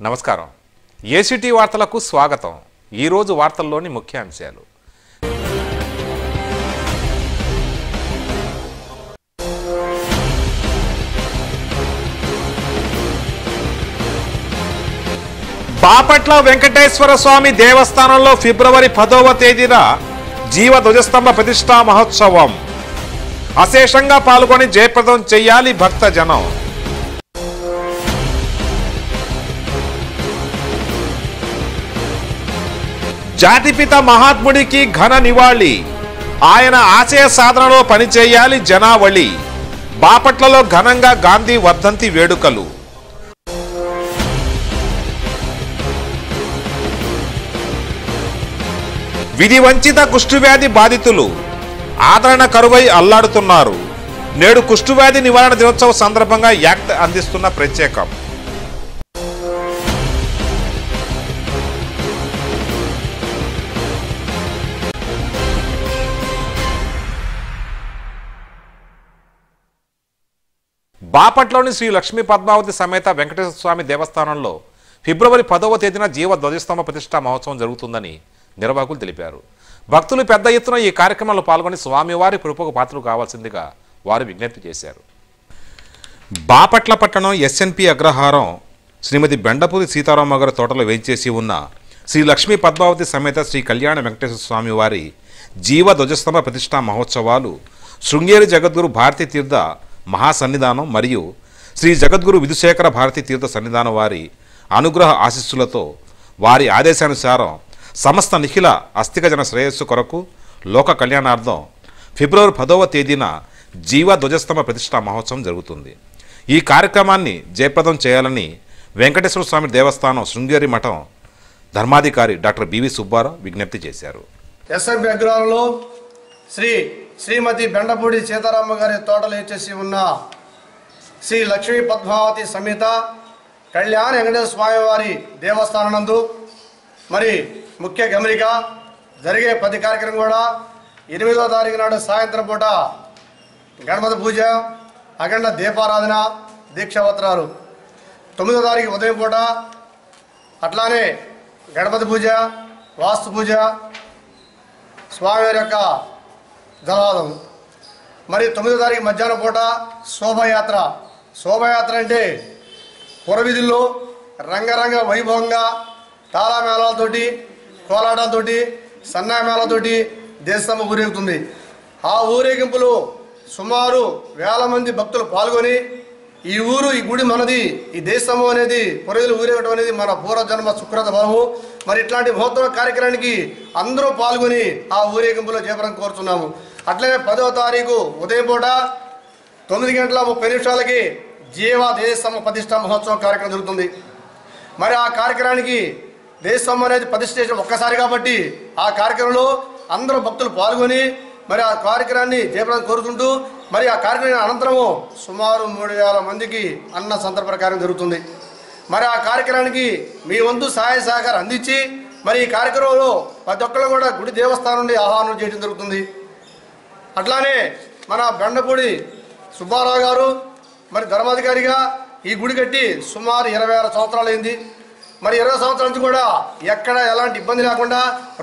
నమస్కారం. ఏసీటీ వార్తలకు స్వాగతం. ఈ రోజు వార్తల్లోని ముఖ్యాంశాలు. బాపట్ల వెంకటేశ్వర స్వామి దేవస్థానంలో ఫిబ్రవరి 10వ తేదీన జీవ ధ్వజస్తంభ ప్రతిష్టా మహోత్సవం. అశేషంగా పాల్గొని జయప్రదం చేయాలి భక్తజనం. జాతిపిత మహాత్ముడికి ఘన నివాళి. ఆయన ఆశయ సాధనలో పనిచేయాలి జనావళి. బాపట్లలో ఘనంగా గాంధీ వర్ధంతి వేడుకలు. విధి వంచిత కుష్ఠవ్యాధి బాధితులు ఆదరణ కరువై అల్లాడుతున్నారు. నేడు కుష్ఠవ్యాధి నివారణ దినోత్సవ సందర్భంగా యాక్ట్ అందిస్తున్న ప్రత్యేకం. బాపట్లోని శ్రీ లక్ష్మీ పద్మావతి సమేత వెంకటేశ్వర స్వామి దేవస్థానంలో ఫిబ్రవరి 10వ తేదీన జీవ ధ్వజస్తంభ ప్రతిష్టా మహోత్సవం జరుగుతుందని నిర్వాహకులు తెలిపారు. భక్తులు పెద్ద ఎత్తున ఈ కార్యక్రమంలో పాల్గొని స్వామివారి కృపకు పాత్రలు కావాల్సిందిగా వారు విజ్ఞప్తి చేశారు. బాపట్ల పట్టణం ఎస్ఎన్పి అగ్రహారం శ్రీమతి బెండపూరి సీతారామ గారి తోటలో వేయించేసి ఉన్న శ్రీ లక్ష్మీ పద్మావతి సమేత శ్రీ కళ్యాణ వెంకటేశ్వర స్వామి వారి జీవ ధ్వజస్తంభ ప్రతిష్టా మహోత్సవాలు శృంగేరి జగద్గురు భారతీ తీర్థ మహాసన్నిధానం మరియు శ్రీ జగద్గురు విధుశేఖర భారతీ తీర్థ సన్నిధానం వారి అనుగ్రహ ఆశీస్సులతో వారి ఆదేశానుసారం సమస్త నిఖిల అస్థికజన శ్రేయస్సు కొరకు లోక కళ్యాణార్థం ఫిబ్రవరి 10వ తేదీన జీవ ధ్వజస్తంభ ప్రతిష్టా మహోత్సవం జరుగుతుంది. ఈ కార్యక్రమాన్ని జయప్రదం చేయాలని వెంకటేశ్వర స్వామి దేవస్థానం శృంగేరి మఠం ధర్మాధికారి డాక్టర్ బివి సుబ్బారావు విజ్ఞప్తి చేశారు. ఎస్ఎంపి అగ్రహారంలో శ్రీమతి బెండపూడి సీతారామ గారి తోటలు వేచేసి ఉన్న శ్రీ లక్ష్మీ పద్మావతి సమేత కళ్యాణ వెంకటేశ్వర స్వామి వారి దేవస్థానం నందు మరి ముఖ్య గమనిక జరిగే ప్రతి కార్యక్రమం కూడా 8వ తారీఖు నాడు సాయంత్రం పూట గణపతి పూజ, అఖండ దీపారాధన, దీక్షావత్రాలు. 9వ తారీఖు ఉదయం పూట అట్లానే గణపతి పూజ, వాస్తు పూజ, స్వామివారి యొక్క జలాదం. మరి 9వ తారీఖు మధ్యాహ్నం పూట శోభయాత్ర. శోభయాత్ర అంటే పురవీధుల్లో రంగరంగ వైభవంగా తాళమేళాలతోటి, కోలాటాలతోటి, సన్నాయి దేశమ్మ ఊరేగుతుంది. ఆ ఊరేగింపులో సుమారు 1000 మంది భక్తులు పాల్గొని ఈ ఊరు, ఈ గుడి మనది, ఈ దేశము అనేది పురవీధులు ఊరేగటం అనేది మన పూర్వజన్మ సుకృత బలము. మరి ఇట్లాంటి మహోత్సవ కార్యక్రమానికి అందరూ పాల్గొని ఆ ఊరేగింపులో జయప్రదం కోరుతున్నాము. అట్లనే 10వ తారీఖు ఉదయం పూట 9:30 జీవ దేశమ్మ ప్రతిష్టా మహోత్సవం కార్యక్రమం జరుగుతుంది. మరి ఆ కార్యక్రమానికి దేశమ్మ అనేది ప్రతిష్ఠ చేసిన ఒక్కసారి కాబట్టి ఆ కార్యక్రమంలో అందరూ భక్తులు పాల్గొని మరి ఆ కార్యక్రమాన్ని జయప్రదం కోరుతుంటూ మరి ఆ కార్యక్రమం అనంతరము సుమారు 3000 మందికి అన్న సంతర్పణ కార్యక్రమం జరుగుతుంది. మరి ఆ కార్యక్రమానికి మీ వంతు సహాయ సహకారం అందించి మరి ఈ కార్యక్రమంలో ప్రతి ఒక్కరు కూడా గుడి దేవస్థానం నుండి ఆహ్వానం చేయడం జరుగుతుంది. అట్లానే మన బెండపూడి సుబ్బారావు గారు మరి ధర్మాధికారిగా ఈ గుడి కట్టి సుమారు 26 సంవత్సరాలు అయింది. మరి 20 సంవత్సరాల నుంచి కూడా ఎక్కడ ఎలాంటి ఇబ్బంది లేకుండా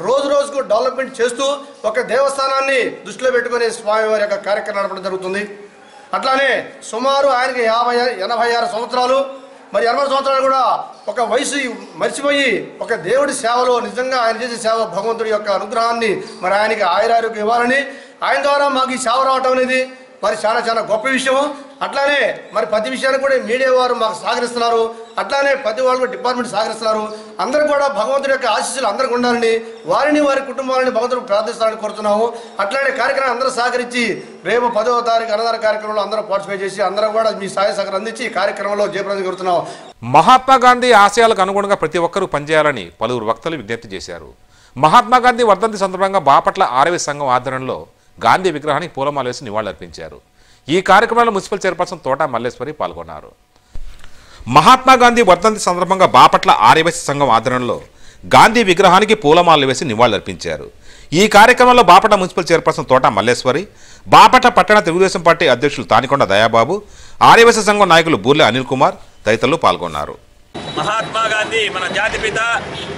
రోజు రోజుకు డెవలప్మెంట్ చేస్తూ ఒక దేవస్థానాన్ని దృష్టిలో పెట్టుకుని స్వామివారి యొక్క కార్యక్రమం నడపడం జరుగుతుంది. అట్లానే సుమారు ఆయనకి 86 సంవత్సరాలు. మరి 80 సంవత్సరాలు కూడా ఒక వయసు మర్చిపోయి ఒక దేవుడి సేవలో నిజంగా ఆయన చేసే సేవ భగవంతుడి యొక్క అనుగ్రహాన్ని మరి ఆయనకి ఆయురారోగ్యం ఇవ్వాలని, ఆయన ద్వారా మాకు ఈ సేవ రావటం అనేది మరి చాలా గొప్ప విషయం. అట్లానే మరి ప్రతి విషయాన్ని కూడా మీడియా వారు మాకు సహకరిస్తున్నారు. అట్లానే ప్రతి వాళ్ళు డిపార్ట్మెంట్ సహకరిస్తున్నారు. అందరూ కూడా భగవంతుడి యొక్క ఆశీస్సులు అందరికీ ఉండాలని, వారిని వారి కుటుంబాలని భగవంతుడు ప్రార్థిస్తారని కోరుతున్నాము. అట్లానే కార్యక్రమం అందరూ సహకరించి రేపు 10వ తారీఖు అన్నదాన కార్యక్రమంలో అందరూ పార్టిసిపేట్ చేసి అందరూ కూడా మీ సహాయ సహకారం అందించి ఈ కార్యక్రమంలో జయప్రదం కోరుతున్నాము. మహాత్మా గాంధీ ఆశయాలకు అనుగుణంగా ప్రతి ఒక్కరూ పనిచేయాలని పలువురు వక్తలు విజ్ఞప్తి చేశారు. మహాత్మా గాంధీ వర్ధంతి సందర్భంగా బాపట్ల ఆర్ఎస్ సంఘం ఆధ్వర్యంలో గాంధీ విగ్రహానికి పూలమాల వేసి నివాళులర్పించారు. ఈ కార్యక్రమంలో మున్సిపల్ చైర్పర్సన్ తోట మల్లేశ్వరి పాల్గొన్నారు. మహాత్మా గాంధీ వర్ధంతి సందర్భంగా బాపట్ల ఆర్ఎస్ సంఘం ఆధ్వర్యంలో గాంధీ విగ్రహానికి పూలమాలలు వేసి నివాళులర్పించారు. ఈ కార్యక్రమంలో బాపట్ల మున్సిపల్ చైర్పర్సన్ తోట మల్లేశ్వరి, బాపట్ల పట్టణ తెలుగుదేశం పార్టీ అధ్యక్షులు తానికొండ దయాబాబు, ఆర్యవైశ్య సంఘం నాయకులు బూర్లె అనిల్ కుమార్ తదితరులు పాల్గొన్నారు. మహాత్మా గాంధీ మన జాతిపిత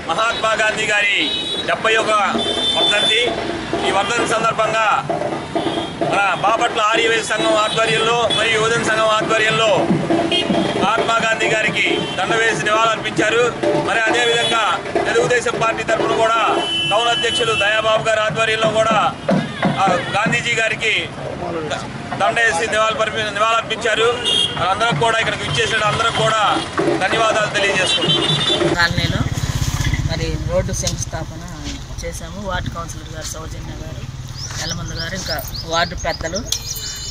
మహాత్మా గాంధీ గారి 71వ వర్ధంతి. ఈ వర్ధంతి సందర్భంగా మన బాపట్ల ఆర్యవేద సంఘం ఆధ్వర్యంలో మరియు యువజన సంఘం ఆధ్వర్యంలో మహాత్మా గాంధీ గారికి దండ వేసి నివాళులర్పించారు. మరి అదేవిధంగా తెలుగుదేశం పార్టీ తరఫున కూడా టౌన్ అధ్యక్షులు దయాబాబు గారి ఆధ్వర్యంలో కూడా గాంధీజీ గారికి దండ వేసి నివాళులర్పించారు. అందరం కూడా ఇక్కడికి విచ్చేసిన అందరం కూడా ధన్యవాదాలు తెలియజేసుకుంటున్నాం. కాలనీలో మరి రోడ్డు శంకుస్థాపన చేశాము. వార్డు కౌన్సిలర్ గారు సౌజన్య గారు, ఎల్లమంది గారు, ఇంకా వార్డు పెద్దలు,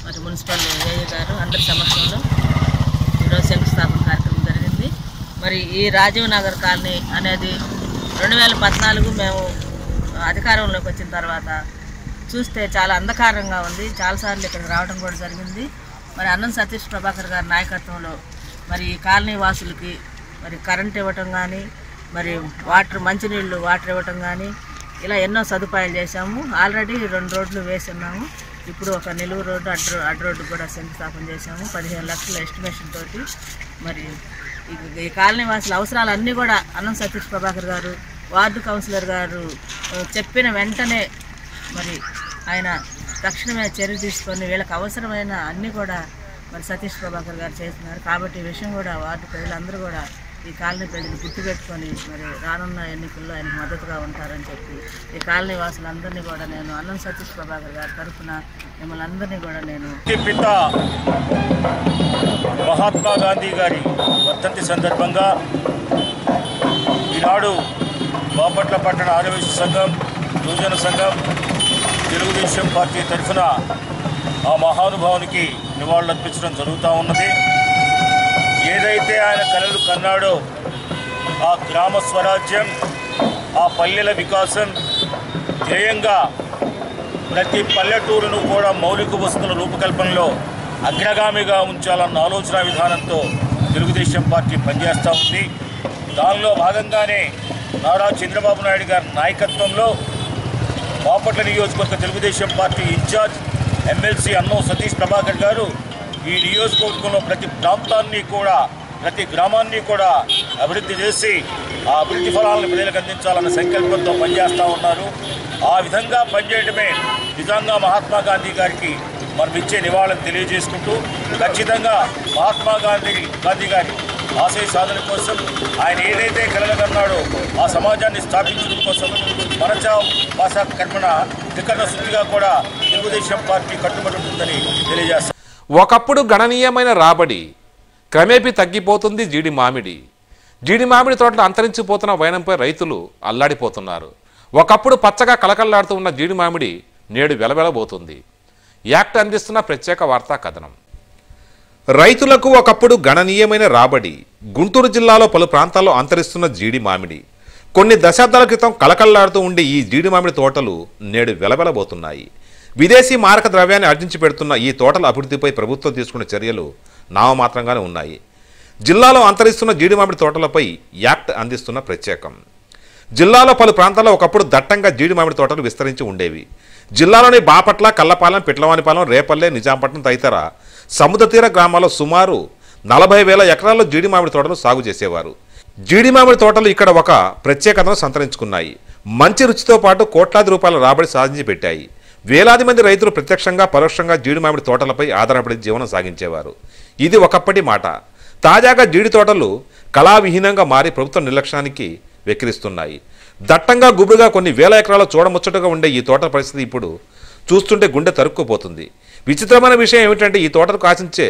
మరి మున్సిపల్ ఏఏ గారు అందరి సమక్షంలో ఈరోజు శంకుస్థాపన కార్యక్రమం జరిగింది. మరి ఈ రాజీవ్ నగర్ కాలనీ అనేది 2014 మేము అధికారంలోకి వచ్చిన తర్వాత చూస్తే చాలా అంధకారంగా ఉంది. చాలాసార్లు ఇక్కడికి రావడం కూడా జరిగింది. మరి అన్నం సతీష్ ప్రభాకర్ గారి నాయకత్వంలో మరి ఈ కాలనీ వాసులకి మరి కరెంట్ ఇవ్వటం కానీ, మరి మంచినీళ్ళు వాటర్ ఇవ్వటం కానీ, ఇలా ఎన్నో సదుపాయాలు చేశాము. ఆల్రెడీ 2 రోడ్లు వేసి ఉన్నాము. ఇప్పుడు ఒక నిలువు రోడ్డు అడ్డు రోడ్డు కూడా శంకుస్థాపన చేశాము 15 లక్షల ఎస్టిమేషన్ తోటి. మరి ఈ కాలనీ వాసుల అవసరాలు అన్నీ కూడా అన్నం సతీష్ ప్రభాకర్ గారు, వార్డు కౌన్సిలర్ గారు చెప్పిన వెంటనే మరి ఆయన తక్షణమే చర్య తీసుకొని వీళ్ళకి అవసరమైన అన్నీ కూడా మరి సతీష్ ప్రభాకర్ గారు చేస్తున్నారు. కాబట్టి ఈ విషయం కూడా వార్డు ప్రజలందరూ కూడా ఈ కాలనీ ప్రజలు గుర్తుపెట్టుకొని మరి రానున్న ఎన్నికల్లో ఆయనకు మద్దతుగా ఉంటారని చెప్పి ఈ కాలనీ వాసులందరినీ కూడా నేను అన్నం సతీష్ ప్రభాకర్ గారి తరఫున మిమ్మల్ని అందరినీ కూడా నేను పిత మహాత్మా గాంధీ గారి వర్ధంతి సందర్భంగా ఈనాడు బాపట్ల పట్టణ ఆర్యవేశ సంఘం, యువజన సంఘం, తెలుగుదేశం పార్టీ తరఫున ఆ మహానుభావునికి నివాళులర్పించడం జరుగుతూ ఉన్నది. ఏదైతే ఆయన కలలు కన్నాడో ఆ గ్రామ స్వరాజ్యం, ఆ పల్లెల వికాసం ధ్యేయంగా ప్రతి పల్లెటూరును కూడా మౌలిక వసతుల రూపకల్పనలో అగ్రగామిగా ఉంచాలన్న ఆలోచన విధానంతో తెలుగుదేశం పార్టీ పనిచేస్తూ ఉంది. దానిలో భాగంగానే నారా చంద్రబాబు నాయుడు గారి నాయకత్వంలో బాపట్ల నియోజకవర్గ తెలుగుదేశం పార్టీ ఇన్ఛార్జ్ ఎమ్మెల్సీ అన్నం సతీష్ ప్రభాకర్ గారు ఈ నియోజకవర్గంలో ప్రతి ప్రాంతాన్ని కూడా, ప్రతి గ్రామాన్ని కూడా అభివృద్ధి చేసి ఆ అభివృద్ధి ఫలాలను ప్రజలకు అందించాలన్న సంకల్పంతో పనిచేస్తూ ఉన్నారు. ఆ విధంగా పనిచేయడమే నిజంగా మహాత్మా గాంధీ గారికి మనం ఇచ్చే నివాళులను తెలియజేసుకుంటూ ఖచ్చితంగా మహాత్మా గాంధీ గారి ఆశయ సాధన కోసం ఆయన ఏదైతే కలగన్నాడో ఆ సమాజాన్ని స్థాపించడం కోసం మనచా భాష కర్మణ త్రికరణ శుద్ధిగా కూడా తెలుగుదేశం పార్టీ కట్టుబడి ఉంటుందని తెలియజేస్తారు. ఒకప్పుడు గణనీయమైన రాబడి క్రమేపీ తగ్గిపోతుంది జీడి మామిడి తోటలు అంతరించిపోతున్న వైనంపై రైతులు అల్లాడిపోతున్నారు. ఒకప్పుడు పచ్చగా కలకల్లాడుతూ ఉన్న జీడి మామిడి నేడు వెలవెలబోతుంది. యాక్ట్ అందిస్తున్న ప్రత్యేక వార్తా కథనం. రైతులకు ఒకప్పుడు గణనీయమైన రాబడి. గుంటూరు జిల్లాలో పలు ప్రాంతాల్లో అంతరిస్తున్న జీడి మామిడి. కొన్ని దశాబ్దాల క్రితం కలకల్లాడుతూ ఉండే ఈ జీడి మామిడి తోటలు నేడు వెలవెలబోతున్నాయి. విదేశీ మారక ద్రవ్యాన్ని ఆర్జించి పెడుతున్న ఈ తోటల అభివృద్ధిపై ప్రభుత్వం తీసుకున్న చర్యలు నామమాత్రంగానే ఉన్నాయి. జిల్లాలో అంతరిస్తున్న జీడి మామిడి తోటలపై యాక్ట్ అందిస్తున్న ప్రత్యేకం. జిల్లాలో పలు ప్రాంతాల్లో ఒకప్పుడు దట్టంగా జీడి మామిడి తోటలు విస్తరించి ఉండేవి. జిల్లాలోని బాపట్ల, కల్లపాలెం, పిట్లవానిపాలెం, రేపల్లె, నిజాంపట్నం తదితర సముద్ర తీర గ్రామాల్లో సుమారు 40,000 ఎకరాల్లో జీడి మామిడి తోటలు సాగు చేసేవారు. జీడి మామిడి తోటలు ఇక్కడ ఒక ప్రత్యేకతను సంతరించుకున్నాయి. మంచి రుచితో పాటు కోట్లాది రూపాయల రాబడి సాధించి పెట్టాయి. వేలాది మంది రైతులు ప్రత్యక్షంగా పరోక్షంగా జీడి మామిడి తోటలపై ఆధారపడి జీవనం సాగించేవారు. ఇది ఒకప్పటి మాట. తాజాగా జీడి తోటలు కళావిహీనంగా మారి ప్రభుత్వ నిర్లక్ష్యానికి వెక్కిరిస్తున్నాయి. దట్టంగా గుబురుగా కొన్ని వేల ఎకరాల చూడముచ్చటగా ఉండే ఈ తోటల పరిస్థితి ఇప్పుడు చూస్తుంటే గుండె తరుక్కుపోతుంది. విచిత్రమైన విషయం ఏమిటంటే ఈ తోటలకు ఆశించే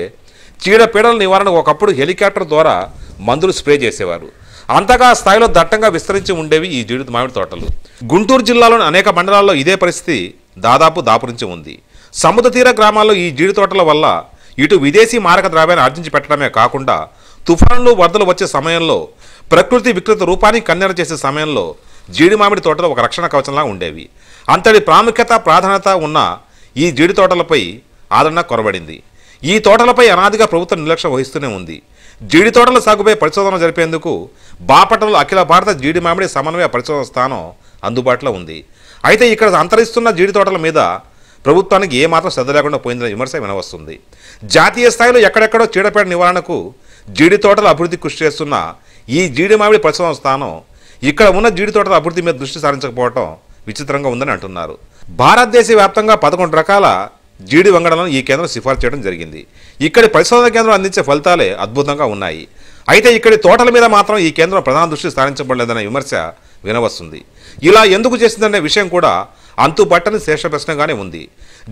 చీడపీడల నివారణకు ఒకప్పుడు హెలికాప్టర్ ద్వారా మందులు స్ప్రే చేసేవారు. అంతగా స్థాయిలో దట్టంగా విస్తరించి ఉండేవి ఈ జీడి మామిడి తోటలు. గుంటూరు జిల్లాలోని అనేక మండలాల్లో ఇదే పరిస్థితి దాదాపు దాపురించి ఉంది. సముద్ర తీర గ్రామాల్లో ఈ జీడి తోటల వల్ల ఇటు విదేశీ మారక ద్రవ్యాన్ని ఆర్జించి పెట్టడమే కాకుండా తుఫాన్లు, వరదలు వచ్చే సమయంలో, ప్రకృతి వికృత రూపాన్ని కన్నెర చేసే సమయంలో జీడి మామిడి తోటలు ఒక రక్షణ కవచంలా ఉండేవి. అంతటి ప్రాముఖ్యత, ప్రాధాన్యత ఉన్న ఈ జీడి తోటలపై ఆదరణ కొరబడింది. ఈ తోటలపై అనాదిగా ప్రభుత్వం నిర్లక్ష్యం వహిస్తూనే ఉంది. జీడి తోటల సాగుపై పరిశోధన జరిపేందుకు బాపట్లలో అఖిల భారత జీడి మామిడి సమన్వయ పరిశోధన స్థానం అందుబాటులో ఉంది. అయితే ఇక్కడ అంతరిస్తున్న జీడి తోటల మీద ప్రభుత్వానికి ఏమాత్రం శ్రద్ధ లేకుండా పోయిందనే విమర్శ వినవస్తుంది. జాతీయ స్థాయిలో ఎక్కడెక్కడో చీడపీడ నివారణకు జీడి తోటల అభివృద్ధి కృషి చేస్తున్న ఈ జీడి మామిడి పరిశోధన స్థానం ఇక్కడ ఉన్న జీడి తోటల అభివృద్ధి మీద దృష్టి సారించకపోవడం విచిత్రంగా ఉందని అంటున్నారు. భారతదేశ వ్యాప్తంగా 11 రకాల జీడి వంగడాలను ఈ కేంద్రం సిఫార్సు చేయడం జరిగింది. ఇక్కడి పరిశోధన కేంద్రం అందించే ఫలితాలే అద్భుతంగా ఉన్నాయి. అయితే ఇక్కడి తోటల మీద మాత్రం ఈ కేంద్రం ప్రధాన దృష్టి సారించబడలేదనే విమర్శ వినవస్తుంది. ఇలా ఎందుకు చేసిందనే విషయం కూడా అంతుపట్టని శేష ప్రశ్నగానే ఉంది.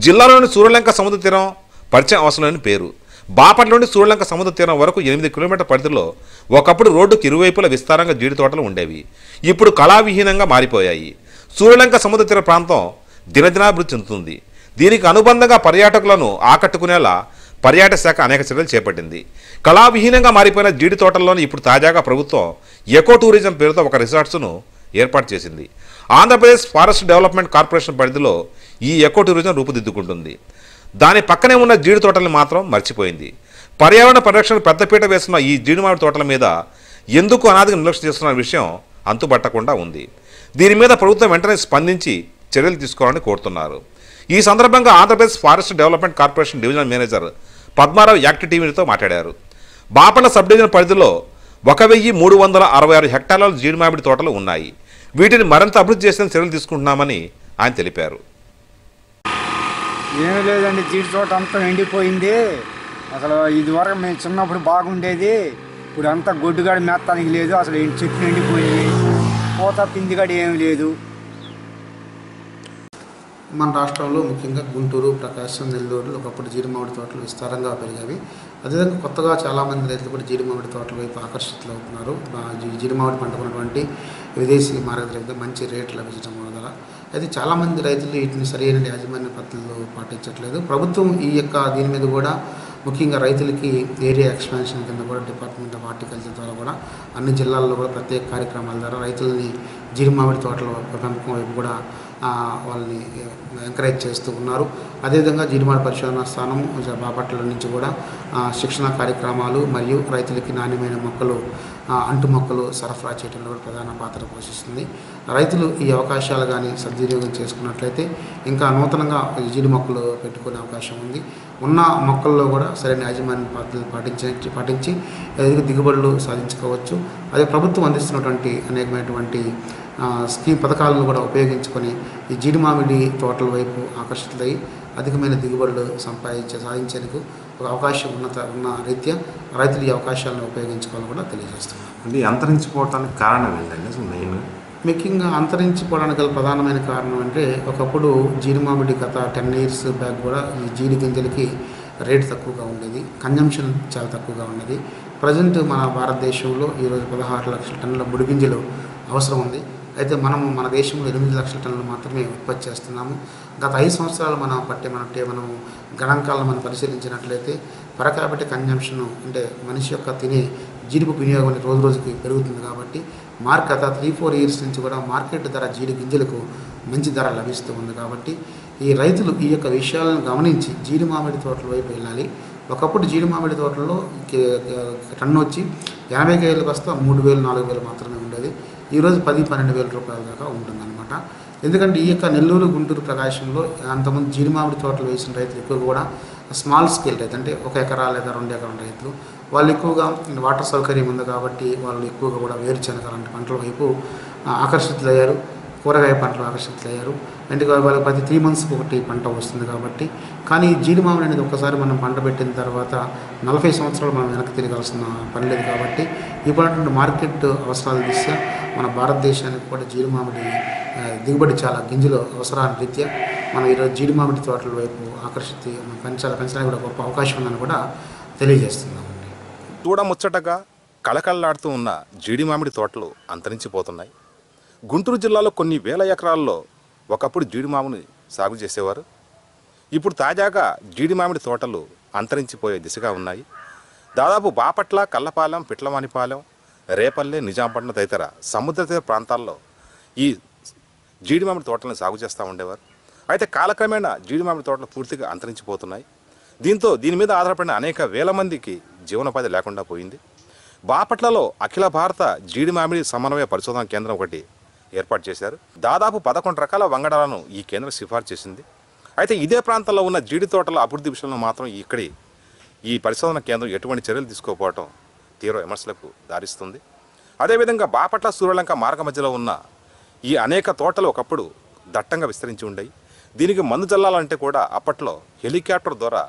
జిల్లాలోని సూర్యలంక సముద్ర తీరం పరిచయం అవసరం లేని పేరు. బాపట్లోని సూర్యలంక సముద్ర తీరం వరకు 8 కిలోమీటర్ల పరిధిలో ఒకప్పుడు రోడ్డుకు ఇరువైపుల విస్తారంగా జీడి తోటలు ఉండేవి. ఇప్పుడు కళావిహీనంగా మారిపోయాయి. సూర్యలంక సముద్ర తీర ప్రాంతం దినదినాభివృద్ధి చెందుతుంది. దీనికి అనుబంధంగా పర్యాటకులను ఆకట్టుకునేలా పర్యాటక శాఖ అనేక చర్యలు చేపట్టింది. కళావిహీనంగా మారిపోయిన జీడి తోటల్లోని ఇప్పుడు తాజాగా ప్రభుత్వం ఎకో టూరిజం పేరుతో ఒక రిసార్ట్స్ను ఏర్పాటు చేసింది. ఆంధ్రప్రదేశ్ ఫారెస్ట్ డెవలప్మెంట్ కార్పొరేషన్ పరిధిలో ఈ ఎకో టూరిజం రూపుదిద్దుకుంటుంది. దాని పక్కనే ఉన్న జీడి తోటల్ని మాత్రం మర్చిపోయింది. పర్యావరణ పరిరక్షణ పెద్దపీట వేస్తున్న ఈ జీడి మామిడి తోటల మీద ఎందుకు అనాదిగా నిర్లక్ష్యం చేస్తున్న విషయం అంతుబట్టకుండా ఉంది. దీని మీద ప్రభుత్వం వెంటనే స్పందించి చర్యలు తీసుకోవాలని కోరుతున్నారు. ఈ సందర్భంగా Andhra Pradesh forest development corporation divisional manager Padmarao act టీవీతో మాట్లాడారు. బాపట్ల సబ్ డివిజన్ పరిధిలో 1366 హెక్టార్ల జీడి మామిడి తోటలు ఉన్నాయి. వీటిని మరింత అభివృద్ధి చేసిన చర్యలు తీసుకుంటున్నామని ఆయన తెలిపారు. ఏమీ లేదండి, జీడి తోట అంతా ఎండిపోయింది. అసలు ఇదివరకు మేము చిన్నప్పుడు బాగుండేది, ఇప్పుడు అంతా గొడ్డుగాడి మేస్తానికి లేదు. అసలు చెట్లు ఎండిపోయింది, పూత పిందిగాడి ఏమీ లేదు. మన రాష్ట్రంలో ముఖ్యంగా గుంటూరు, ప్రకాశం, నెల్లూరులో ఒకప్పుడు జీడి మామిడి తోటలు విస్తారంగా పెరిగాయి. అదేవిధంగా కొత్తగా చాలామంది రైతులు కూడా జీడి మామిడి తోటల వైపు ఆకర్షితులు అవుతున్నారు. జీడి మామిడి పంటకున్నటువంటి విదేశీ మార్గద్రవ్యం మంచి రేట్లు లభించడం వల్ల అయితే చాలామంది రైతులు వీటిని సరైన యాజమాన్య పద్ధతులు పాటించట్లేదు. ప్రభుత్వం దీని మీద కూడా ముఖ్యంగా రైతులకి ఏరియా ఎక్స్పాన్షన్ కింద కూడా డిపార్ట్మెంట్ ఆఫ్ హార్టికల్చర్ ద్వారా కూడా అన్ని జిల్లాల్లో కూడా ప్రత్యేక కార్యక్రమాల ద్వారా రైతులని జీడి మామిడి తోటల పెంపకం వైపు కూడా వాళ్ళని ఎంకరేజ్ చేస్తూ ఉన్నారు. అదేవిధంగా జీడిమామిడి పరిశోధన స్థానం బాపట్ల నుంచి కూడా శిక్షణ కార్యక్రమాలు మరియు రైతులకి నాణ్యమైన మొక్కలు, అంటు మొక్కలు సరఫరా చేయడంలో కూడా ప్రధాన పాత్ర పోషిస్తుంది. రైతులు ఈ అవకాశాలు కానీ సద్వినియోగం చేసుకున్నట్లయితే ఇంకా నూతనంగా జీడి మొక్కలు పెట్టుకునే అవకాశం ఉంది. ఉన్న మొక్కల్లో కూడా సరైన యాజమాన్య పద్ధతులు పాటించి దిగుబడులు సాధించుకోవచ్చు. అదే ప్రభుత్వం అందిస్తున్నటువంటి అనేకమైనటువంటి స్కీమ్ పథకాలను కూడా ఉపయోగించుకొని ఈ జీడి మామిడి తోటల వైపు ఆకర్షితులై అధికమైన దిగుబడులు సాధించేందుకు ఒక అవకాశం ఉన్న రీత్యా రైతులు ఈ అవకాశాలను ఉపయోగించుకోవాలని కూడా తెలియజేస్తున్నారు. అంటే అంతరించిపోవడానికి కారణం ఏంటంటే మెయిన్ ముఖ్యంగా అంతరించిపోవడానికి గల ప్రధానమైన కారణం అంటే ఒకప్పుడు జీడి మామిడి గత 10 years బ్యాక్ కూడా ఈ జీడి గింజలకి రేటు తక్కువగా ఉండేది, కన్జంప్షన్ చాలా తక్కువగా ఉండేది. ప్రజెంట్ మన భారతదేశంలో ఈరోజు 16 లక్షల టన్నుల ముడి గింజలు అవసరం ఉంది. అయితే మన దేశంలో 8 లక్షల టన్నులు మాత్రమే ఉత్పత్తి చేస్తున్నాము. గత 5 సంవత్సరాలు మనం గణాంకాలను మనం పరిశీలించినట్లయితే పర్ క్యాపిటల్ కన్జంప్షన్ అంటే మనిషి యొక్క తినే జీడిపప్పు వినియోగం రోజు రోజుకి పెరుగుతుంది. కాబట్టి గత 3-4 years నుంచి కూడా మార్కెట్ ధర జీడి గింజలకు మంచి ధర లభిస్తూ ఉంది. కాబట్టి ఈ రైతులు ఈ యొక్క విషయాలను గమనించి జీడి మామిడి తోటల వైపు వెళ్ళాలి. ఒకప్పుడు జీడి మామిడి తోటల్లో టన్ను వచ్చి 50 కేజీలకు వస్తే 3,000-4,000 మాత్రమే ఉండేది. ఈరోజు 10,000-12,000 రూపాయల దాకా ఉంటుందన్నమాట. ఎందుకంటే ఈ యొక్క నెల్లూరు, గుంటూరు, ప్రకాశంలో అంతమంది జీడి మామిడి తోటలు వేసిన రైతులు ఎక్కువ కూడా స్మాల్ స్కేల్ రైతు అంటే 1 ఎకరా లేదా 2 ఎకరాల రైతులు. వాళ్ళు ఎక్కువగా వాటర్ సౌకర్యం ఉంది కాబట్టి వాళ్ళు ఎక్కువగా కూడా వేరుశనగ లాంటి పంటల వైపు ఆకర్షితులయ్యారు. కూరగాయ పంటలు ఆకర్షితులయ్యారు. ఎందుకంటే వాళ్ళకి ప్రతి 3 monthsకి ఒకటి పంట వస్తుంది కాబట్టి. కానీ జీడి మామిడి అనేది ఒక్కసారి మనం పంట పెట్టిన తర్వాత 40 సంవత్సరాలు మనం వెనక్కి తిరగాల్సిన పని లేదు. కాబట్టి ఇప్పుడున్నటువంటి మార్కెట్ అవసరాల దిశ మన భారతదేశానికి కూడా జీడి మామిడి దిగుబడి చాలా గింజలు అవసరాల రీత్యా మనం ఈరోజు జీడి మామిడి తోటల వైపు పెంచడానికి కూడా గొప్ప అవకాశం ఉందని కూడా తెలియజేస్తున్నామండి. చూడముచ్చటగా కళకళలాడుతూ ఉన్న జీడి మామిడి తోటలు అంతరించిపోతున్నాయి. గుంటూరు జిల్లాలో కొన్ని వేల ఎకరాల్లో ఒకప్పుడు జీడి మామిడి సాగు చేసేవారు. ఇప్పుడు తాజాగా జీడి మామిడి తోటలు అంతరించిపోయే దిశగా ఉన్నాయి. దాదాపు బాపట్ల, కల్లపాలెం, పిట్లవానిపాలెం, రేపల్లె, నిజాంపట్నం తదితర సముద్ర తీర ప్రాంతాల్లో ఈ జీడి మామిడి తోటలను సాగు చేస్తూ ఉండేవారు. అయితే కాలక్రమేణా జీడి మామిడి తోటలు పూర్తిగా అంతరించిపోతున్నాయి. దీని మీద ఆధారపడిన అనేక వేల మందికి జీవనోపాధి లేకుండా పోయింది. బాపట్లలో అఖిల భారత జీడి మామిడి సమన్వయ పరిశోధన కేంద్రం ఒకటి ఏర్పాటు చేశారు. దాదాపు 11 రకాల వంగడాలను ఈ కేంద్రం సిఫార్సు చేసింది. అయితే ఇదే ప్రాంతంలో ఉన్న జీడి తోటల అభివృద్ధి విషయంలో మాత్రం ఈ పరిశోధన కేంద్రం ఎటువంటి చర్యలు తీసుకోకపోవడం తీవ్ర విమర్శలకు దారిస్తుంది. అదేవిధంగా బాపట్ల సూర్యలంక మార్గ మధ్యలో ఉన్న ఈ అనేక తోటలు ఒకప్పుడు దట్టంగా విస్తరించి ఉండేవి. దీనికి మందు చల్లాలంటే కూడా అప్పట్లో హెలికాప్టర్ ద్వారా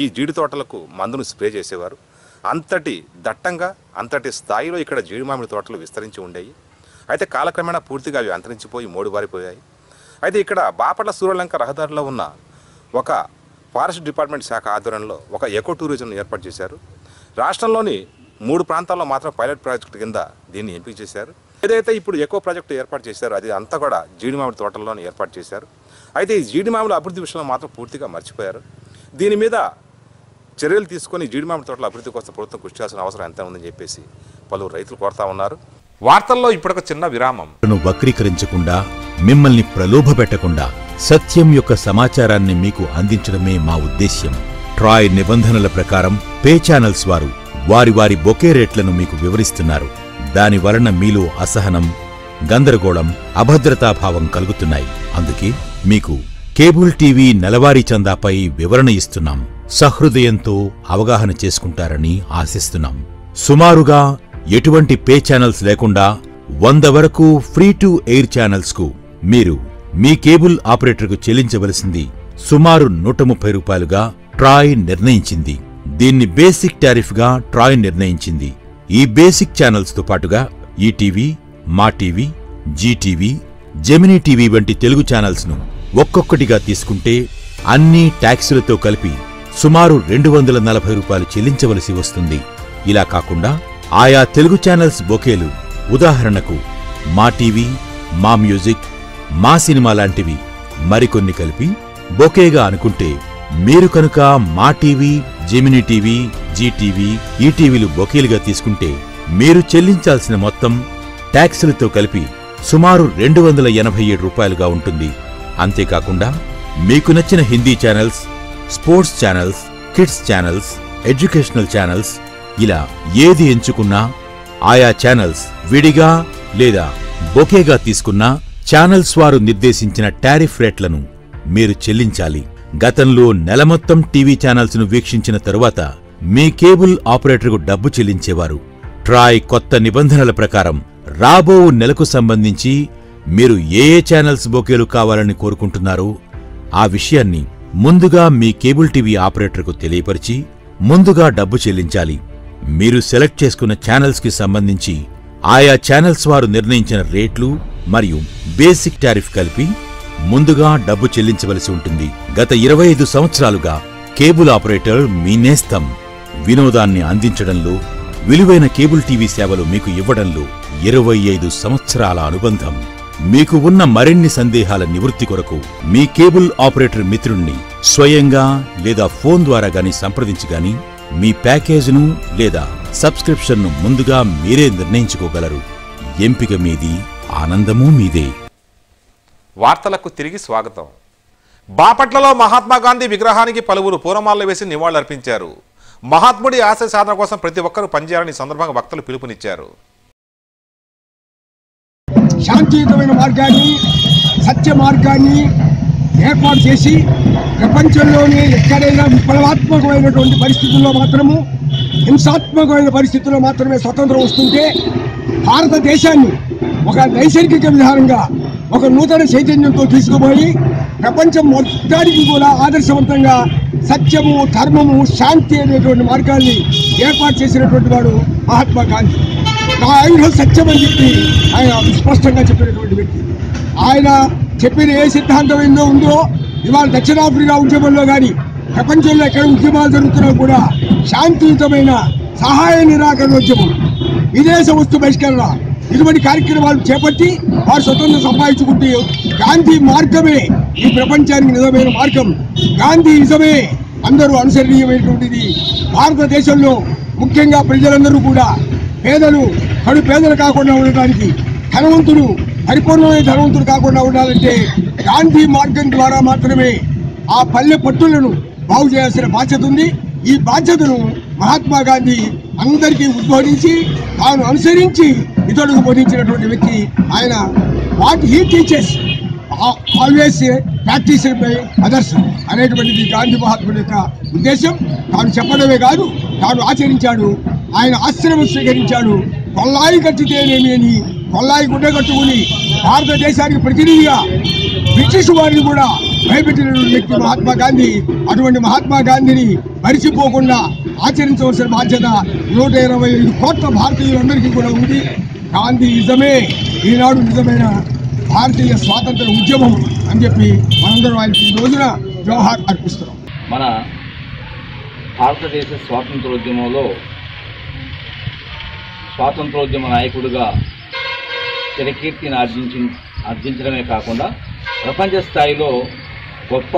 ఈ జీడి తోటలకు మందును స్ప్రే చేసేవారు. అంతటి దట్టంగా అంతటి స్థాయిలో ఇక్కడ జీడి మామిడి తోటలు విస్తరించి ఉండేవి. అయితే కాలక్రమేణా పూర్తిగా అవి అంతరించిపోయి మోడుబారిపోయాయి. అయితే ఇక్కడ బాపట్ల సూర్యలంక రహదారిలో ఉన్న ఒక ఫారెస్ట్ డిపార్ట్మెంట్ శాఖ ఆధ్వర్యంలో ఒక ఎకో టూరిజం ఏర్పాటు చేశారు. రాష్ట్రంలోని 3 ప్రాంతాల్లో మాత్రం పైలట్ ప్రాజెక్టు కింద దీన్ని ఎంపిక చేశారు. ఏదైతే ఇప్పుడు ఎకో ప్రాజెక్టు ఏర్పాటు చేశారో అది అంతా కూడా జీడి మామిడి తోటల్లోనే ఏర్పాటు చేశారు. అయితే ఈ జీడి మామిడి అభివృద్ధి విషయంలో మాత్రం పూర్తిగా మర్చిపోయారు. దీని మీద చర్యలు తీసుకొని జీడి మామిడి తోటల అభివృద్ధి కోసం ప్రభుత్వం కృషి చేయాల్సిన అవసరం ఎంత ఉందని చెప్పేసి పలువురు రైతులు కోరుతా ఉన్నారు. వార్తల్లో ఇప్పటిక చిన్న విరామం. వక్రీకరించకుండా, మిమ్మల్ని ప్రలోభపెట్టకుండా సత్యం యొక్క సమాచారాన్ని మీకు అందించడమే మా ఉద్దేశ్యం. ట్రాయ్ నిబంధనల ప్రకారం పే ఛానల్స్ వారు వారి బొకే రేట్లను మీకు వివరిస్తున్నారు. దాని వలన మీలో అసహనం, గందరగోళం, అభద్రతాభావం కలుగుతున్నాయి. అందుకే మీకు కేబుల్ టీవీ నెలవారీ చందాపై వివరణ ఇస్తున్నాం. సహృదయంతో అవగాహన చేసుకుంటారని ఆశిస్తున్నాం. సుమారుగా ఎటువంటి పే ఛానల్స్ లేకుండా 100 వరకు ఫ్రీ టు ఎయిర్ ఛానల్స్ కు మీరు మీ కేబుల్ ఆపరేటర్కు చెల్లించవలసింది సుమారు 130 రూపాయలుగా ట్రాయ్ నిర్ణయించింది. దీన్ని బేసిక్ టారిఫ్ గా ట్రాయ్ నిర్ణయించింది. ఈ బేసిక్ ఛానల్స్ తో పాటుగా ఈటీవీ, మా టీవీ, జీటీవీ, జెమినీ టీవీ వంటి తెలుగు ఛానల్స్ ను ఒక్కొక్కటిగా తీసుకుంటే అన్ని ట్యాక్సులతో కలిపి సుమారు 240 రూపాయలు చెల్లించవలసి వస్తుంది. ఇలా కాకుండా ఆయా తెలుగు ఛానల్స్ బొకేలు, ఉదాహరణకు మా టీవీ, మా మ్యూజిక్, మా సినిమా లాంటివి మరికొన్ని కలిపి బొకేగా అనుకుంటే మీరు కనుక మా టీవీ, జెమినీ టీవీ, జీటీవీ, ఈటీవీలు బొకేలుగా తీసుకుంటే మీరు చెల్లించాల్సిన మొత్తం ట్యాక్సులతో కలిపి సుమారు 287 రూపాయలుగా ఉంటుంది. అంతేకాకుండా మీకు నచ్చిన Hindi channels, sports channels, kids channels, educational channels ఇలా ఏది ఎంచుకున్నా ఆయా ఛానల్స్ విడిగా లేదా బొకేగా తీసుకున్నా ఛానల్స్ వారు నిర్దేశించిన టారిఫ్ రేట్లను మీరు చెల్లించాలి. గతంలో నెల మొత్తం టీవీ ఛానల్స్ ను వీక్షించిన తరువాత మీ కేబుల్ ఆపరేటర్కు డబ్బు చెల్లించేవారు. ట్రాయ్ కొత్త నిబంధనల ప్రకారం రాబో నెలకు సంబంధించి మీరు ఏ ఛానల్స్ బొకేలు కావాలని కోరుకుంటున్నారో ఆ విషయాన్ని ముందుగా మీ కేబుల్ టీవీ ఆపరేటర్కు తెలియపరిచి ముందుగా డబ్బు చెల్లించాలి. మీరు సెలెక్ట్ చేసుకున్న ఛానల్స్ కి సంబంధించి ఆయా ఛానల్స్ వారు నిర్ణయించిన రేట్లు మరియు బేసిక్ టారిఫ్ కలిపి ముందుగా డబ్బు చెల్లించవలసి ఉంటుంది. గత 25 సంవత్సరాలుగా కేబుల్ ఆపరేటర్ మీ నేస్తం. వినోదాన్ని అందించడంలో, విలువైన కేబుల్ టీవీ సేవలు మీకు ఇవ్వడంలో 25 సంవత్సరాల అనుబంధం. మీకు ఉన్న మరిన్ని సందేహాల నివృత్తి కొరకు మీ కేబుల్ ఆపరేటర్ మిత్రుణ్ణి స్వయంగా లేదా ఫోన్ ద్వారా గాని సంప్రదించి మీ ప్యాకేజీను లేదా సబ్స్క్రిప్షన్ను ముందుగా మీరే నిర్ణయించుకోగలరు. ఎంపిక మీది, ఆనందమూ మీదే. వార్తలకు తిరిగి స్వాగతం. బాపట్లలో మహాత్మాగాంధీ విగ్రహానికి పలువురు పూలమాలలు వేసి నివాళులర్పించారు. మహాత్ముడి ఆశయ సాధన కోసం ప్రతి ఒక్కరూ పనిచేయాలని సందర్భంగా వక్తలు పిలుపునిచ్చారు. శాంతియుతమైన మార్గాన్ని, సత్య మార్గాన్ని ఏర్పాటు చేసి ప్రపంచంలోనే ఎక్కడైనా విప్లవాత్మకమైనటువంటి పరిస్థితుల్లో మాత్రము, హింసాత్మకమైన పరిస్థితుల్లో మాత్రమే స్వతంత్రం వస్తుంటే భారతదేశాన్ని ఒక నైసర్గిక విధానంగా ఒక నూతన చైతన్యంతో తీసుకుపోయి ప్రపంచం మొత్తానికి కూడా ఆదర్శవంతంగా సత్యము, ధర్మము, శాంతి అనేటువంటి మార్గాన్ని ఏర్పాటు చేసినటువంటి వాడు మహాత్మా గాంధీ. నా ఆయుధం సత్యం అని చెప్పి ఆయన స్పష్టంగా చెప్పినటువంటి వ్యక్తి. ఆయన చెప్పిన ఏ సిద్ధాంతం ఏందో ఉందో ఇవాళ దక్షిణాఫ్రికా ఉద్యమంలో కానీ ప్రపంచంలో ఎక్కడ ఉద్యమాలు జరుగుతున్నా కూడా శాంతియుతమైన సహాయ నిరాకరణ ఉద్యమం, విదేశ వస్తు బహిష్కరణ, ఇటువంటి కార్యక్రమాలు చేపట్టి వారు స్వతంత్రం సంపాదించుకుంటే గాంధీ మార్గమే ఈ ప్రపంచానికి నిజమైన మార్గం. గాంధీ నిజమే అందరూ అనుసరణీయమైనటువంటిది. భారతదేశంలో ముఖ్యంగా ప్రజలందరూ కూడా పేదలు కడు పేదలు కాకుండా ఉండటానికి, ధనవంతుడు పరిపూర్ణమైన ధనవంతుడు కాకుండా ఉండాలంటే గాంధీ మార్గం ద్వారా మాత్రమే ఆ పల్లె పట్టులను బాగు చేయాల్సిన బాధ్యత ఉంది. ఈ బాధ్యతను మహాత్మా గాంధీ అందరికీ ఉద్బోధించి తాను అనుసరించి ఇతరులకు బోధించినటువంటి వ్యక్తి ఆయన. What he teaches always practice by others అనేటువంటిది గాంధీ మహాత్ముడి యొక్క ఉద్దేశం. తాను చెప్పడమే కాదు, తాను ఆచరించాడు. ఆయన ఆశ్రమం స్వీకరించాడు. కొల్లాయి కట్టితేనేమి అని కొల్లాయి గుడ్డ కట్టుకుని భారతదేశానికి ప్రతినిధిగా బ్రిటిష్ వారిని కూడా భయపెట్టిన వ్యక్తి మహాత్మా గాంధీ. అటువంటి మహాత్మా గాంధీని మరిచిపోకుండా ఆచరించవలసిన బాధ్యత 125 కోట్ల భారతీయులందరికీ కూడా ఉంది. గాంధీ నిజమే ఈనాడు నిజమైన భారతీయ స్వాతంత్ర ఉద్యమం అని చెప్పి మనందరం ఆయనకి ఈ రోజున జోహార్ అర్పిస్తున్నాం. మన భారతదేశ స్వాతంత్రోద్యమంలో స్వాతంత్రోద్యమ నాయకుడిగా చిరకీర్తిని ఆర్జించడమే కాకుండా ప్రపంచ స్థాయిలో గొప్ప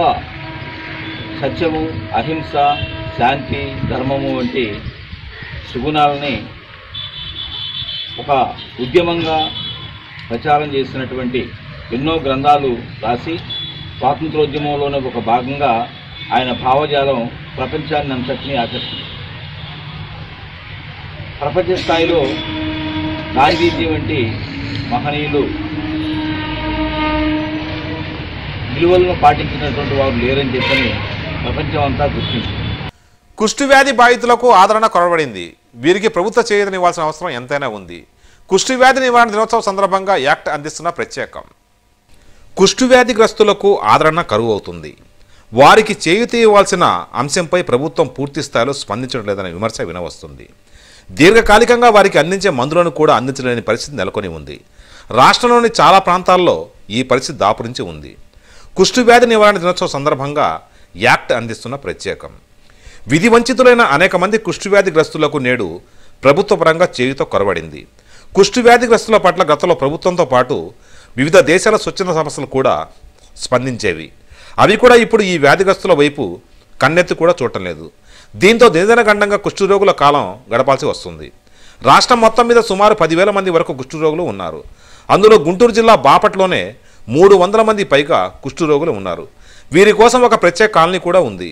సత్యము, అహింస, శాంతి, ధర్మము వంటి సుగుణాలని ఒక ఉద్యమంగా ప్రచారం చేసినటువంటి ఎన్నో గ్రంథాలు రాసి స్వాతంత్రోద్యమంలోనే ఒక భాగంగా ఆయన భావజాలం ప్రపంచాన్ని అంతటినీ ఆకర్షించింది. ప్రపంచ స్థాయిలో గాంధీజీ వంటి మహనీయులు విలువలను పాటించినటువంటి వారు లేరని చెప్పని ప్రపంచం అంతా గుర్తించింది. కుష్ఠవ్యాధి బాధితులకు ఆదరణ కొరబడింది. వీరికి ప్రభుత్వ చేయూతనివ్వాల్సిన అవసరం ఎంతైనా ఉంది. కుష్ఠవ్యాధి నివారణ దినోత్సవం సందర్భంగా యాక్ట్ అందిస్తున్న ప్రత్యేకం. కుష్ఠవ్యాధిగ్రస్తులకు ఆదరణ కరువు అవుతుంది. వారికి చేయూత ఇవ్వాల్సిన అంశంపై ప్రభుత్వం పూర్తి స్థాయిలో స్పందించడం లేదనే విమర్శ వినవస్తుంది. దీర్ఘకాలికంగా వారికి అందించే మందులను కూడా అందించలేని పరిస్థితి నెలకొని ఉంది. రాష్ట్రంలోని చాలా ప్రాంతాల్లో ఈ పరిస్థితి దాపురించి ఉంది. కుష్ఠవ్యాధి నివారణ దినోత్సవం సందర్భంగా యాక్ట్ అందిస్తున్న ప్రత్యేకం. విధి వంచితులైన అనేక మంది కుష్ఠవ్యాధిగ్రస్తులకు నేడు ప్రభుత్వ పరంగా చేయూత కొరబడింది. కుష్ఠవ్యాధిగ్రస్తుల పట్ల గతంలో ప్రభుత్వంతో పాటు వివిధ దేశాల స్వచ్ఛంద సంస్థలు కూడా స్పందించేవి. అవి కూడా ఇప్పుడు ఈ వ్యాధిగ్రస్తుల వైపు కన్నెత్తి కూడా చూడటం లేదు. దీంతో దినదినగండంగా కుష్ఠరోగుల కాలం గడపాల్సి వస్తుంది. రాష్ట్రం మొత్తం మీద సుమారు 10,000 మంది వరకు కుష్ఠరోగులు ఉన్నారు. అందులో గుంటూరు జిల్లా బాపట్లోనే 300 మంది పైగా కుష్ఠరోగులు ఉన్నారు. వీరి కోసం ఒక ప్రత్యేక కాలనీ కూడా ఉంది.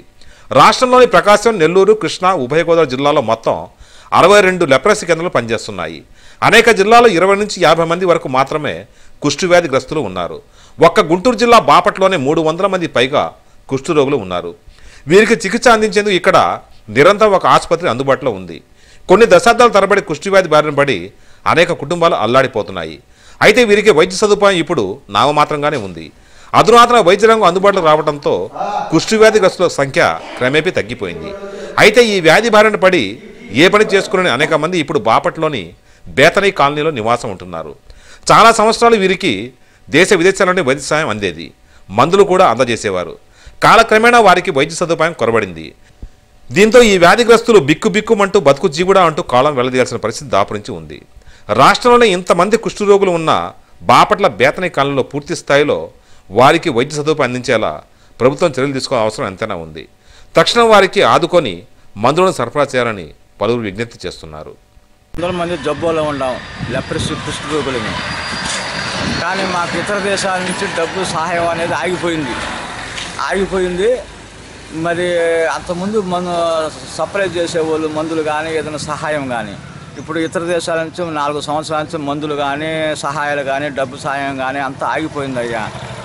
రాష్ట్రంలోని ప్రకాశం, నెల్లూరు, కృష్ణా, ఉభయ గోదావరి జిల్లాలో మొత్తం 62 లెప్రసీ కేంద్రాలు పనిచేస్తున్నాయి. అనేక జిల్లాలో 20 నుంచి 50 మంది వరకు మాత్రమే కుష్ఠవ్యాధిగ్రస్తులు ఉన్నారు. ఒక్క గుంటూరు జిల్లా బాపట్లోనే 300 మంది పైగా కుష్ఠరోగులు ఉన్నారు. వీరికి చికిత్స అందించేందుకు ఇక్కడ నిరంతరం ఒక ఆసుపత్రి అందుబాటులో ఉంది. కొన్ని దశాబ్దాల తరబడి కుష్ఠవ్యాధి బారిన పడి అనేక కుటుంబాలు అల్లాడిపోతున్నాయి. అయితే వీరికి వైద్య సదుపాయం ఇప్పుడు నామమాత్రంగానే ఉంది. అధునాతన వైద్య రంగం అందుబాటులో రావడంతో కుష్ఠవ్యాధిగ్రస్తుల సంఖ్య క్రమేపీ తగ్గిపోయింది. అయితే ఈ వ్యాధి బారిన పడి ఏ పని చేసుకునే అనేక మంది ఇప్పుడు బాపట్లోని బేతనీ కాలనీలో నివాసం ఉంటున్నారు. చాలా సంవత్సరాలు వీరికి దేశ విదేశాల నుండి వైద్య సాయం అందేది. మందులు కూడా అందజేసేవారు. కాలక్రమేణా వారికి వైద్య సదుపాయం కొరబడింది. దీంతో ఈ వ్యాధిగ్రస్తులు బిక్కుబిక్కుమంటూ బతుకు జీవుడా అంటూ కాలం వెళ్లదీయాల్సిన పరిస్థితి దాపురించి ఉంది. రాష్ట్రంలోనే ఇంతమంది కుష్ఠరోగులు ఉన్న బాపట్ల బేతనీ కాలనీలో పూర్తి స్థాయిలో వారికి వైద్య సదుపాయం అందించేలా ప్రభుత్వం చర్యలు తీసుకోవాల్సిన అవసరం ఎంతైనా ఉంది. తక్షణం వారికి ఆదుకొని మందులను సరఫరా చేయాలని పలువురు విజ్ఞప్తి చేస్తున్నారు. 100 మంది జబ్బులో ఉన్నాం, లెప్రసీ కుష్ఠరోగులని. కానీ మాకు ఇతర దేశాల నుంచి డబ్బు సహాయం అనేది ఆగిపోయింది. మరి అంతకుముందు సప్లై చేసేవాళ్ళు మందులు కానీ ఏదైనా సహాయం కానీ, ఇప్పుడు ఇతర దేశాల నుంచి 4 సంవత్సరాల నుంచి మందులు కానీ సహాయాలు కానీ డబ్బు సహాయం కానీ అంతా ఆగిపోయింది అయ్యా.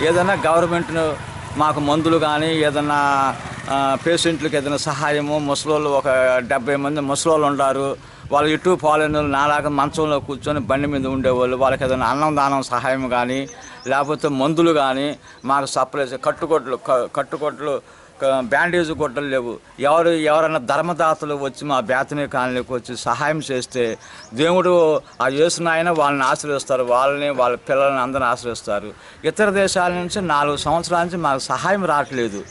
ఏదైనా గవర్నమెంట్ మాకు మందులు కానీ ఏదైనా పేషెంట్లకు ఏదైనా సహాయము, ముసలోళ్ళు ఒక 70 మంది ముసలోళ్ళు ఉన్నారు, వాళ్ళు ఇటు పోలేని నాలాగా మంచంలో కూర్చొని బండి మీద ఉండేవాళ్ళు, వాళ్ళకి ఏదైనా అన్నం దానం సహాయం కానీ లేకపోతే మందులు కానీ మాకు సప్లై కట్టుకొట్లు బ్యాండేజ్ గుడ్డలు లేవు. ఎవరైనా ధర్మదాతలు వచ్చి మా బేతనీ కాలనీకి వచ్చి సహాయం చేస్తే దేవుడు ఆ యేసునాయన వాళ్ళని ఆశ్రయిస్తారు, వాళ్ళ పిల్లల్ని అందరిని ఆశ్రయిస్తారు. ఇతర దేశాల నుంచి 4 సంవత్సరాల నుంచి మాకు సహాయం రావట్లేదు.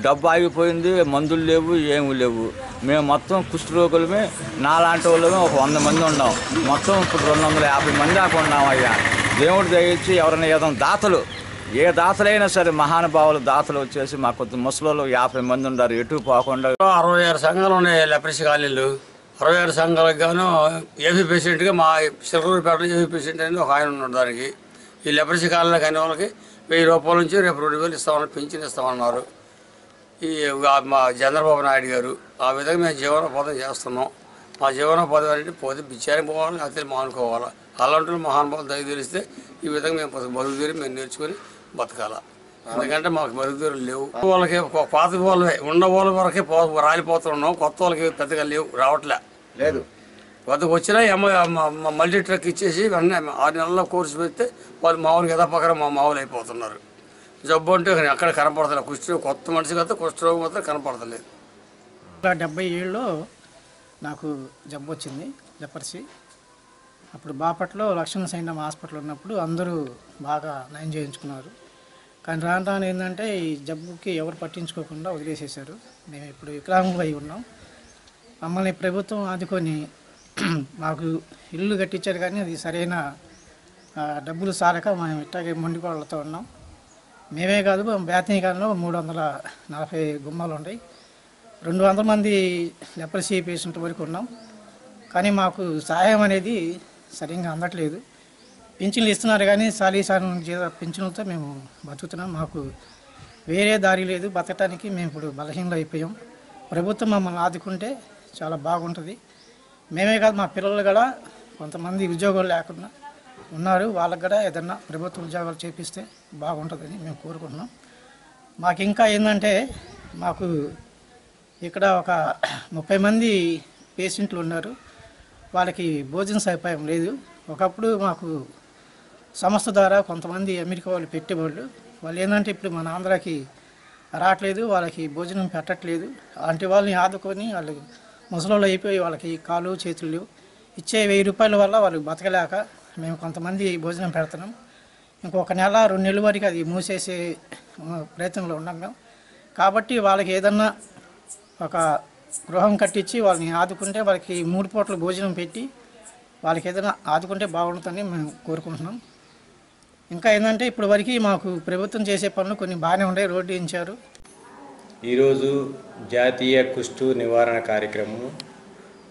డబ్బు ఆగిపోయింది, మందులు లేవు, ఏమి లేవు. మేము మొత్తం కుష్ఠరోగులమే, నాలాంటి వాళ్ళమే ఒక 100 మంది ఉన్నాం. మొత్తం ఇప్పుడు 250 మంది దాకా ఉన్నాం అయ్యా. దేవుడు దయచి ఎవరైనా ఏదైనా దాతలు, ఏ దాతలైనా సరే మహానుభావులు దాతలు వచ్చేసి మా కొద్ది ముసలోళ్ళు 50 మంది ఉన్నారు, ఎటు పోకుండా. 66 సంఘాలు ఉన్నాయి లెప్రసీ కాలనీలు. 66 సంఘాలకు గాను ఏపీ పేషెంట్గా మా సిల్వర్పేటలో ఏపీ పేషెంట్ అనేది ఒక ఆయన ఉన్నాడు. దానికి ఈ లెప్రసీ కాలనీ కానీ వాళ్ళకి 1000 రూపాయల నుంచి రేపు 2000 ఇస్తామన్నారు, పెన్షన్ ఇస్తామన్నారు మా చంద్రబాబు నాయుడు గారు. ఆ విధంగా మేము జీవనోపాధి చేస్తున్నాం. మా జీవనోపాధి అంటే పోతే బిచ్చారం పోవాలి, లేకపోతే మానుకోవాలి. అలాంటి మహానుభావులు దయ తెలిస్తే ఈ విధంగా మేము బతుకుదేరి మేము నేర్చుకొని బతకాల. ఎందుకంటే మాకు బతుకుదేరులు లేవు. వాళ్ళకి పాత వాళ్ళే ఉన్న వాళ్ళ వరకే రాలిపోతున్నాం, కొత్త వాళ్ళకి పెద్దగా లేవు, రావట్లేదు. వద్దకు వచ్చినా మల్టీ ట్రక్ ఇచ్చేసి వెంటనే 6 నెలల కోర్సు పెడితే వాళ్ళు మామూలుగా యథాపకరం మామూలు అయిపోతున్నారు. జబ్బు అంటే అక్కడ కనపడతలేదు. కొత్త మనిషి కదా కుష్ఠరోగం మాత్రం కనపడతలేదు. 77లో నాకు జబ్బు వచ్చింది, లెపర్సీ. అప్పుడు బాపట్లో లక్ష్మణ సైన్యం హాస్పిటల్ ఉన్నప్పుడు అందరూ బాగా నయం చేయించుకున్నారు. కానీ రాను రాను ఏంటంటే ఈ జబ్బుకి ఎవరు పట్టించుకోకుండా వదిలేసేశారు. మేము ఇప్పుడు వికలాంగులు అయి ఉన్నాం. మమ్మల్ని ప్రభుత్వం ఆదుకొని మాకు ఇల్లు కట్టించారు, కానీ అది సరైన డబ్బులు సారక మేము ఇట్టాగే మొండికోళ్ళతో ఉన్నాం. మేమే కాదు, బేతనీకాలంలో 340 గుమ్మాలు ఉన్నాయి. 200 మంది లెపర్సీ పేషెంట్ వరకు ఉన్నాం. కానీ మాకు సహాయం అనేది సరిగ్గా అందట్లేదు. పింఛన్లు ఇస్తున్నారు కానీ సాలీసాను పింఛన్లతో మేము బతుకుతున్నాం. మాకు వేరే దారి లేదు బతకటానికి. మేము ఇప్పుడు బలహీనలు అయిపోయాం. ప్రభుత్వం మమ్మల్ని ఆదుకుంటే చాలా బాగుంటుంది. మేమే కాదు, మా పిల్లలు కూడా కొంతమంది ఉద్యోగాలు లేకుండా ఉన్నారు. వాళ్ళకు కూడా ఏదన్నా ప్రభుత్వ ఉద్యోగాలు చేపిస్తే బాగుంటుందని మేము కోరుకుంటున్నాం. మాకు ఇంకా ఏంటంటే మాకు ఇక్కడ ఒక 30 మంది పేషెంట్లు ఉన్నారు. వాళ్ళకి భోజన సదుపాయం లేదు. ఒకప్పుడు మాకు సంస్థ ద్వారా కొంతమంది అమెరికా వాళ్ళు పెట్టేవాళ్ళు. వాళ్ళు ఏంటంటే ఇప్పుడు మన ఆంధ్రాకి రావట్లేదు, వాళ్ళకి భోజనం పెట్టట్లేదు. అలాంటి వాళ్ళని ఆదుకొని వాళ్ళు ముసలోళ్ళు అయిపోయి వాళ్ళకి కాలు చేతులు ఇచ్చే 1000 రూపాయల వల్ల వాళ్ళు బతకలేక మేము కొంతమంది భోజనం పెడుతున్నాం. ఇంకొక నెల 2 నెలల వరకు అది మూసేసే ప్రయత్నంలో ఉన్నాం మేము. కాబట్టి వాళ్ళకి ఏదన్నా ఒక గృహం కట్టించి వాళ్ళని ఆదుకుంటే, వాళ్ళకి 3 పూటల భోజనం పెట్టి వాళ్ళకి ఏదైనా ఆదుకుంటే బాగుంటుందని మేము కోరుకుంటున్నాం. ఇంకా ఏంటంటే ఇప్పుడు వరకు మాకు ప్రభుత్వం చేసే పనులు కొన్ని బాగానే ఉన్నాయి. రోడ్డు వేయించారు. ఈరోజు జాతీయ కుష్టు నివారణ కార్యక్రమం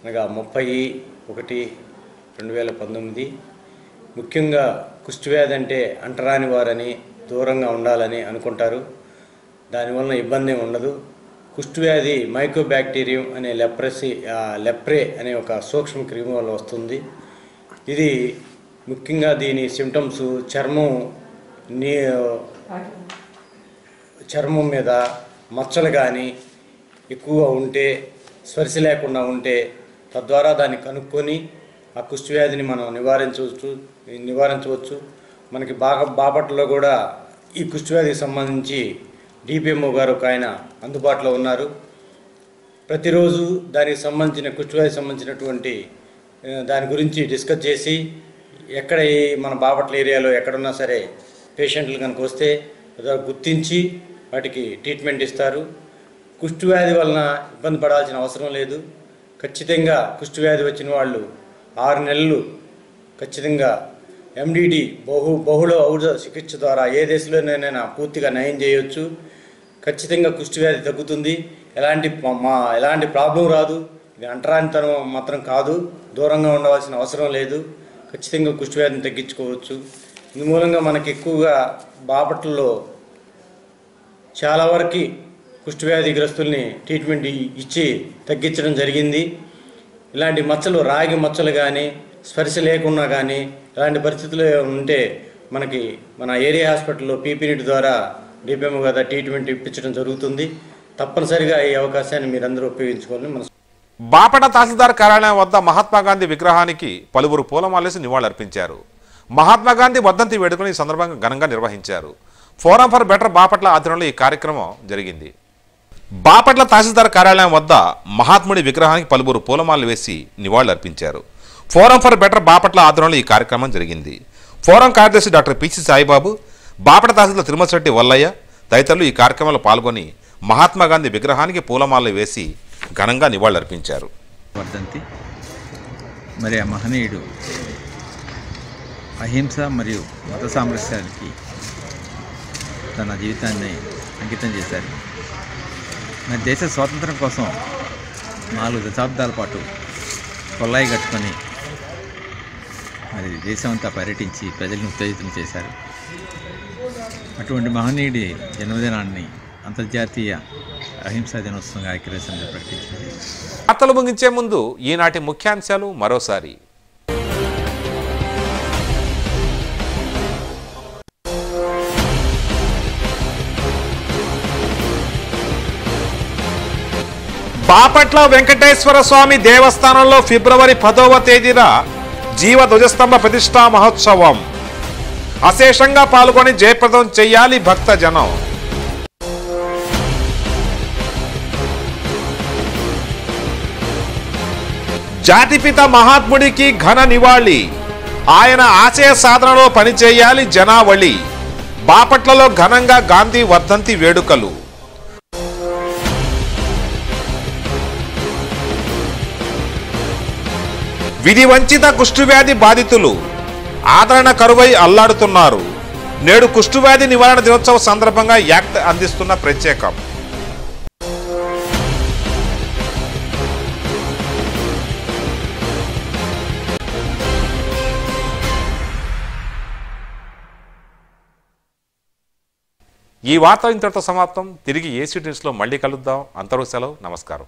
అనగా 30/1/2019. ముఖ్యంగా కుష్టు వ్యాధి అంటే అంటరాని వారని, దూరంగా ఉండాలని అనుకుంటారు. దానివల్ల ఇబ్బంది ఉండదు. కుష్టు వ్యాధి మైకోబ్యాక్టీరియం అనే లెప్రే అనే ఒక సూక్ష్మ క్రిమి వల్ల వస్తుంది. ఇది ముఖ్యంగా దీని సిమ్టమ్స్ చర్మం మీద మచ్చలు కానీ ఎక్కువగా ఉంటే, స్పర్శ లేకుండా ఉంటే, తద్వారా దాన్ని కనుక్కొని ఆ కుష్టు వ్యాధిని మనం నివారించవచ్చు. మనకి బాపట్లలో కూడా ఈ కుష్టు వ్యాధికి సంబంధించి డిపిఎంఓ గారు ఒక ఆయన అందుబాటులో ఉన్నారు. ప్రతిరోజు దానికి సంబంధించిన కుష్టు వ్యాధికి సంబంధించినటువంటి దాని గురించి డిస్కస్ చేసి, ఎక్కడ మన బాపట్ల ఏరియాలో ఎక్కడున్నా సరే పేషెంట్లు కనుక వస్తే గుర్తించి వాటికి ట్రీట్మెంట్ ఇస్తారు. కుష్టు వ్యాధి వలన ఇబ్బంది పడాల్సిన అవసరం లేదు. ఖచ్చితంగా కుష్టు వ్యాధి వచ్చిన వాళ్ళు 6 నెలలు ఖచ్చితంగా ఎండిడి బహుళ ఔషధ చికిత్స ద్వారా ఏ దశలోనైనా పూర్తిగా నయం చేయవచ్చు. ఖచ్చితంగా కుష్టు వ్యాధి తగ్గుతుంది. ఎలాంటి ప్రాబ్లం రాదు. ఇది అంటరానితనం మాత్రం కాదు. దూరంగా ఉండవలసిన అవసరం లేదు. ఖచ్చితంగా కుష్టు వ్యాధిని తగ్గించుకోవచ్చు. ఇందు మూలంగా మనకి ఎక్కువగా బాపట్లలో చాలా వరకు కుష్టు వ్యాధిగ్రస్తుల్ని ట్రీట్మెంట్ ఇచ్చి తగ్గించడం జరిగింది. ఇలాంటి మచ్చలు, రాగి మచ్చలు కానీ, స్పర్శ లేకున్నా కానీ ఇలాంటి పరిస్థితులు ఉంటే మన ఏరియా హాస్పిటల్లో పీపీనిట్ ద్వారా డిపిఎం గారు ట్రీట్మెంట్ ఇప్పించడం జరుగుతుంది. తప్పనిసరిగా ఈ అవకాశాన్ని మీరందరూ ఉపయోగించుకోవాలని బాపట్ల తహసీల్దార్ కార్యాలయం వద్ద మహాత్మాగాంధీ విగ్రహానికి పలువురు పూలమాలేసి నివాళులర్పించారు. మహాత్మాగాంధీ వర్ధంతి వేడుకను ఈ సందర్భంగా ఘనంగా నిర్వహించారు. ఫోరం ఫర్ బెటర్ బాపట్ల ఆధ్వర్యంలో ఈ కార్యక్రమం జరిగింది. బాపట్ల తహసీల్దార్ కార్యాలయం వద్ద మహాత్ముడి విగ్రహానికి పలువురు పూలమాలలు వేసి నివాళులర్పించారు. ఫోరం ఫర్ బెటర్ బాపట్ల ఆధ్వర్యంలో ఈ కార్యక్రమం జరిగింది. ఫోరం కార్యదర్శి డాక్టర్ పిసి సాయిబాబు, బాపట్ల తహసీల్దార్ తిరుమలశెట్టి వల్లయ్య తదితరులు ఈ కార్యక్రమంలో పాల్గొని మహాత్మాగాంధీ విగ్రహానికి పూలమాలలు వేసి ఘనంగా నివాళులర్పించారు. వర్ధంతి మరి ఆ మహనీయుడు అహింస మరియు మత సామరస్యానికి తన జీవితాన్ని అంకితం చేశారు. మరి దేశ స్వాతంత్రం కోసం 4 దశాబ్దాల పాటు కొల్లాయి కట్టుకొని మరి దేశమంతా పర్యటించి ప్రజలను ఉత్తేజితం చేశారు. అటువంటి మహనీయుడి జన్మదినాన్ని అంతర్జాతీయ అహింసా దినోత్సవంగా ఐక్యరాజ్యసమితి ప్రకటించింది. వార్తలు ముగించే ముందు ఈనాటి ముఖ్యాంశాలు మరోసారి. బాపట్ల వెంకటేశ్వర స్వామి దేవస్థానంలో ఫిబ్రవరి 10వ తేదీన జీవ ధ్వజస్తంభ ప్రతిష్టా మహోత్సవం. అశేషంగా పాల్గొని జయప్రదం చేయాలి భక్తజనం. జాతిపిత మహాత్ముడికి ఘన నివాళి. ఆయన ఆశయ సాధనలో పనిచేయాలి జనావళి. బాపట్లలో ఘనంగా గాంధీ వర్ధంతి వేడుకలు. విధి వంచిత కుష్ఠవ్యాధి బాధితులు ఆదరణ కరువై అల్లాడుతున్నారు. నేడు కుష్ఠవ్యాధి నివారణ దినోత్సవ సందర్భంగా యాక్ట్ అందిస్తున్న ప్రత్యేకం. ఈ వార్త ఇంతటితో సమాప్తం. తిరిగి ఏసీ న్యూస్లో మళ్ళీ కలుద్దాం. అంతవరకు సెలవు. నమస్కారం.